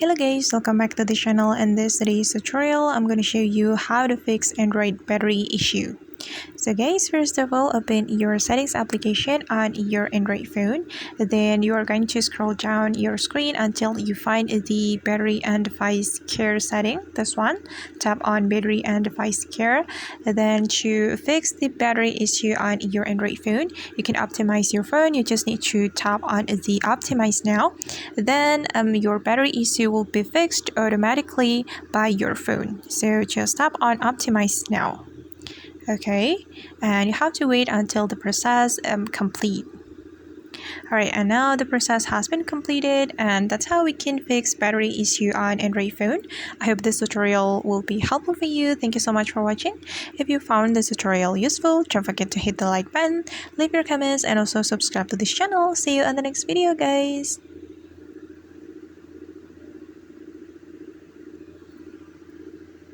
Hello guys, welcome back to the channel. In this today's tutorial, I'm going to show you how to fix Android battery issue. So guys, first of all, open your settings application on your Android phone. Then you are going to scroll down your screen until you find the battery and device care setting. This one, tap on battery and device care. Then to fix the battery issue on your Android phone, you can optimize your phone. You just need to tap on the optimize now. Then your battery issue will be fixed automatically by your phone. So just tap on optimize now. Okay, and you have to wait until the process complete. Alright, and now the process has been completed, and that's how we can fix battery issue on Android phone. I hope this tutorial will be helpful for you. Thank you so much for watching. If you found this tutorial useful, don't forget to hit the like button, leave your comments, and also subscribe to this channel. See you on the next video, guys.